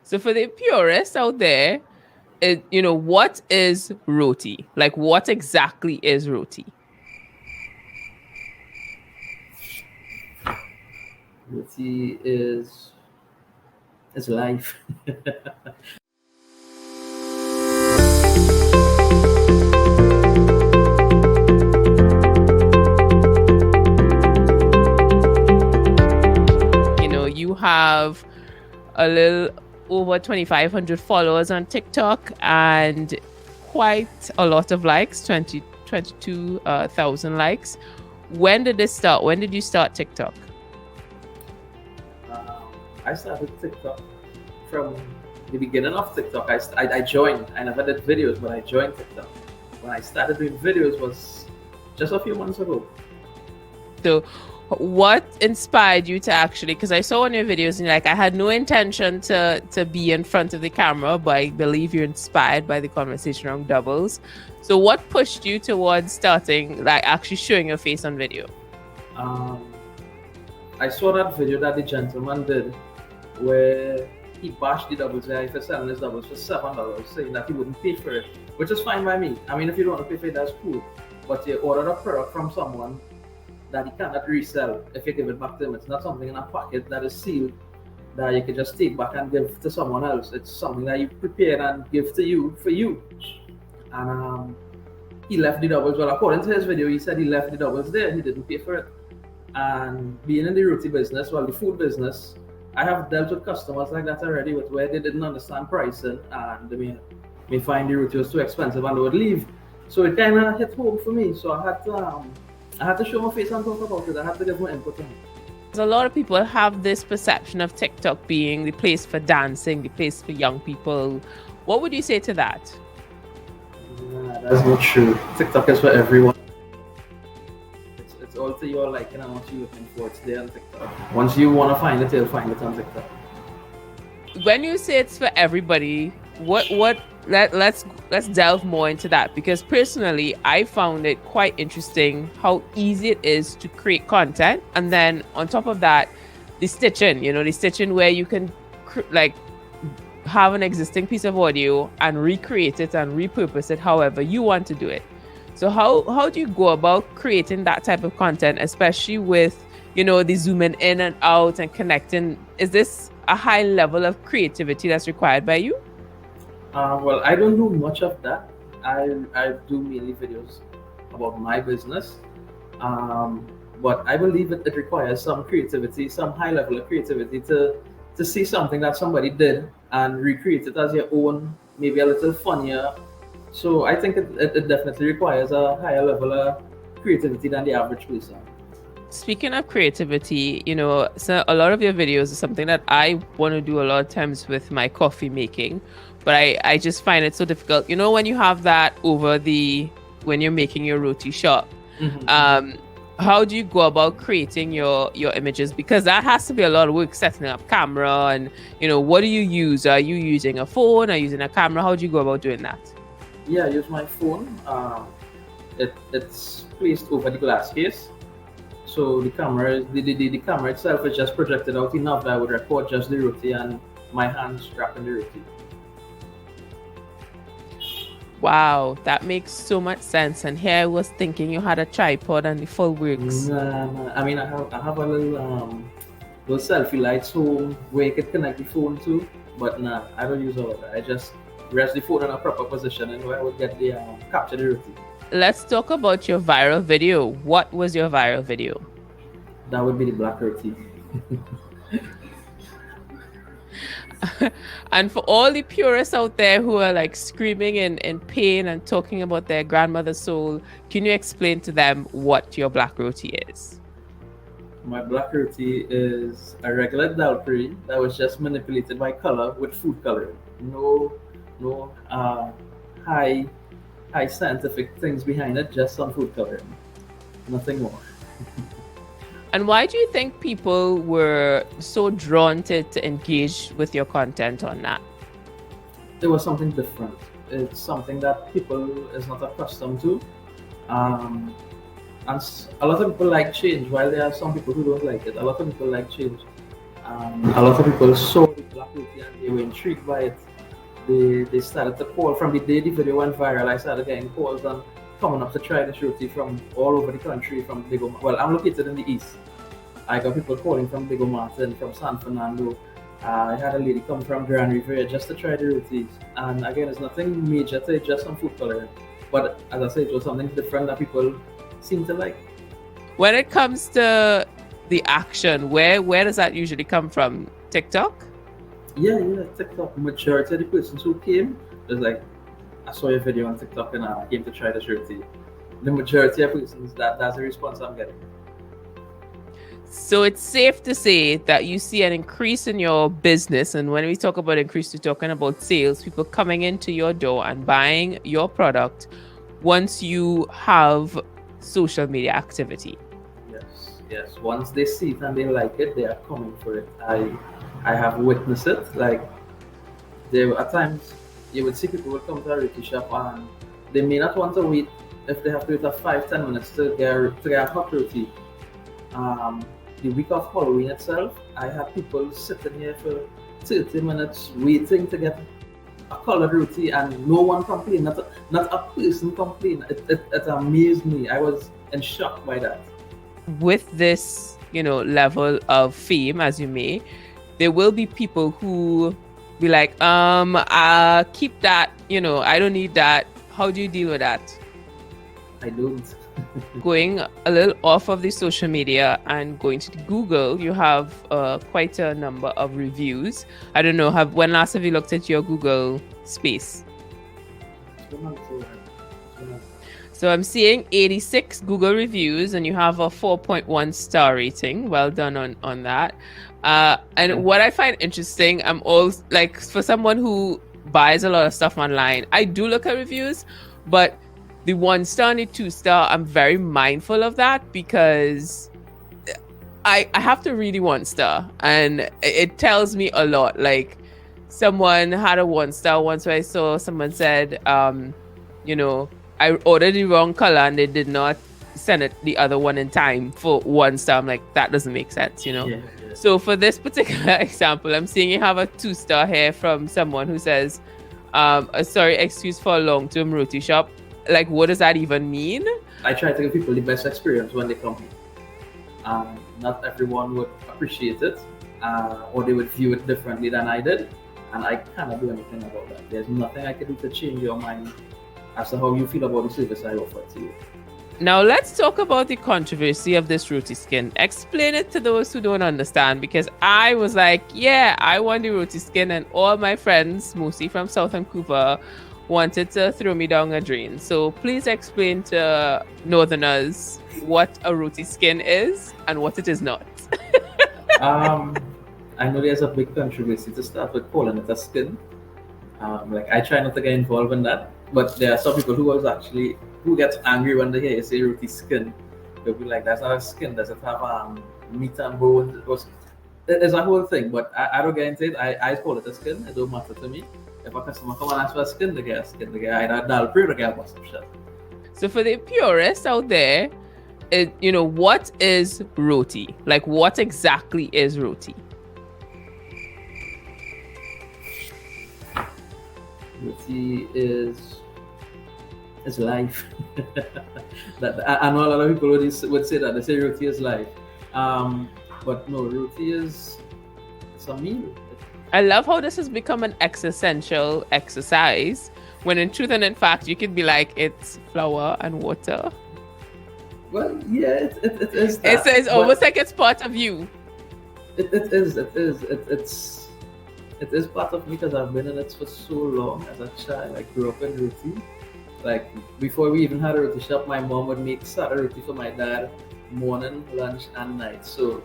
So for the purists out there, what is roti? Like, what exactly is roti? Roti is life. You have a little over 2,500 followers on TikTok and quite a lot of likes, 22,000 likes. When did this start? When did you start TikTok? I started TikTok from the beginning of TikTok. I joined. I never did videos, but I joined TikTok. When I started doing videos was just a few months ago. So what inspired you to actually, because I saw one of your videos and like, I had no intention to be in front of the camera, but I believe you're inspired by the conversation around doubles. So what pushed you towards starting, like actually showing your face on video? I saw that video that the gentleman did where he bashed the doubles guy for selling his doubles for $7, saying that he wouldn't pay for it, which is fine by me. I mean, if you don't want to pay for it, that's cool. But you ordered a product from someone that he cannot resell if you give it back to him. It's not something in a packet that is sealed that you can just take back and give to someone else. It's something that you prepare and give to you for you. And he left the doubles. Well, according to his video, he said he left the doubles there. He didn't pay for it. And being in the roti business, well, the food business, I have dealt with customers like that already, with where they didn't understand pricing and they may find the roti was too expensive and they would leave. So it kind of hit home for me. So I had to show my face and talk about it. I had to give my input on it. A lot of people have this perception of TikTok being the place for dancing, the place for young people. What would you say to that? That's not true. TikTok is for everyone. It's all to your liking and what you're looking for. It's there on TikTok. Once you want to find it, you'll find it on TikTok. When you say it's for everybody, let's delve more into that, because personally I found it quite interesting how easy it is to create content, and then on top of that, the stitching where you can like have an existing piece of audio and recreate it and repurpose it however you want to do it. So how do you go about creating that type of content, especially with the zooming in and out and connecting? Is this a high level of creativity that's required by you? Well, I don't do much of that. I do mainly videos about my business. But I believe it requires some creativity, some high level of creativity to see something that somebody did and recreate it as your own, maybe a little funnier. So I think it definitely requires a higher level of creativity than the average person. Speaking of creativity, so a lot of your videos is something that I want to do a lot of times with my coffee making, but I just find it so difficult. When you have that when you're making your roti shop, Mm-hmm. How do you go about creating your images? Because that has to be a lot of work, setting up camera and, what do you use? Are you using a phone? Are you using a camera? How do you go about doing that? Yeah, I use my phone. It's placed over the glass case. So the camera itself is just projected out enough that I would record just the roti and my hands wrapping the roti. Wow, that makes so much sense. And here I was thinking you had a tripod and the full works. Nah. I mean, I have a little selfie lights home where you can connect the phone to, but nah, I don't use all of that. I just rest the phone in a proper position and where I would get the capture the roti. Let's talk about your viral video. What was your viral video? That would be the black roti. And for all the purists out there who are like screaming in pain and talking about their grandmother's soul, can you explain to them what your black roti is? My black roti is a regular dal curry that was just manipulated by color with food coloring. No high scientific things behind it, just some food coloring. Nothing more. And why do you think people were so drawn to engage with your content on that? There was something different. It's something that people is not accustomed to. And a lot of people like change, while there are some people who don't like it. A lot of people like change. A lot of people saw the black roti and they were intrigued by it. They started to call from the day the video went viral. I started getting calls and coming up to try this roti from all over the country. From Digo, well, I'm located in the east. I got people calling from Digo Martin, from San Fernando. I had a lady come from Grand Riviera just to try the rotis. And again, it's nothing major to it, just some food coloring. But as I said, it was something different that people seem to like. When it comes to the action, where does that usually come from? TikTok? Yeah, TikTok. Majority of the persons who came was like, I saw your video on TikTok and I came to try this roti. The majority of persons, that's the response I'm getting. So it's safe to say that you see an increase in your business. And when we talk about increase, we're talking about sales, people coming into your door and buying your product once you have social media activity. Yes. Once they see it and they like it, they are coming for it. I have witnessed it. Like, there at times you would see people would come to a roti shop and they may not want to wait if they have to wait 5-10 minutes to get a hot roti. The week of Halloween itself, I had people sitting here for 30 minutes waiting to get a colored roti and no one complained, not a person complained. It amazed me. I was in shock by that. With this, level of fame, as you may, there will be people who be like, keep that, I don't need that. How do you deal with that? I don't. Going a little off of the social media and going to Google, you have quite a number of reviews. I don't know, when last have you looked at your Google space? So I'm seeing 86 Google reviews and you have a 4.1 star rating. Well done on that. And what I find interesting, I'm always like, for someone who buys a lot of stuff online, I do look at reviews, but the 1 star and the 2 star, I'm very mindful of that because I have to read the 1 star and it tells me a lot. Like, someone had a 1 star once where I saw someone said, I ordered the wrong color and they did not send it the other one in time for 1 star. I'm like, that doesn't make sense, Yeah. So for this particular example, I'm seeing you have a 2 star here from someone who says, sorry, excuse for a long-term roti shop. Like, what does that even mean? I try to give people the best experience when they come here. Not everyone would appreciate it, or they would view it differently than I did, and I cannot do anything about that. There's nothing I can do to change your mind as to how you feel about the service I offer to you. Now let's talk about the controversy of this roti skin. Explain it to those who don't understand, because I was like, yeah, I want the roti skin, and all my friends, mostly from South Vancouver, wanted to throw me down a drain. So please explain to Northerners what a roti skin is and what it is not. I know there's a big controversy to start with calling it a skin. I try not to get involved in that, but there are some people who gets angry when they hear you say roti skin. They'll be like, that's not a skin, does it have meat and bones? There's a whole thing, but I don't get into it. I call it a skin. It don't matter to me. If a customer come and ask for a skin, they get a skin. They get either dal pre or they get a bust of shell. So for the purists out there, what is roti? Like, what exactly is roti? Roti is life. I know a lot of people would say that. They say roti is life. But no, roti is a meal. I love how this has become an existential exercise, when in truth and in fact, you could be like, it's flour and water. Well, yeah, it is that. It's almost like it's part of you. It is. It is part of me because I've been in it for so long as a child. I grew up in roti. Like, before we even had a roti shop, my mom would make sada roti for my dad, morning, lunch, and night. So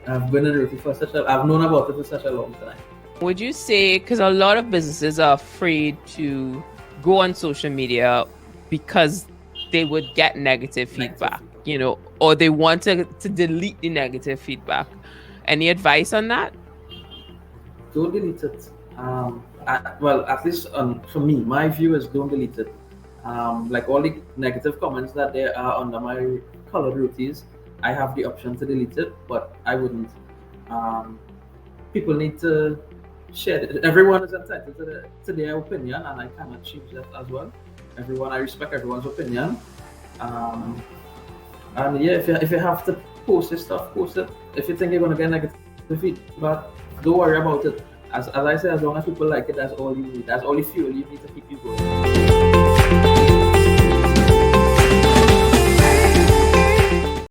I've been in roti I've known about it for such a long time. Would you say, because a lot of businesses are afraid to go on social media because they would get negative feedback, or they want to delete the negative feedback. Any advice on that? Don't delete it. At least for me, my view is don't delete it. Like all the negative comments that there are under my colored rotis, I have the option to delete it, but I wouldn't. people need to share it. Everyone is entitled to their opinion, and I cannot change that as well. I respect everyone's opinion. Um, and yeah, if you have to post this stuff, post it. If you think you're gonna get negative feedback, don't worry about it. As I say, as long as people like it, that's all you need. That's all the fuel you need to keep you going.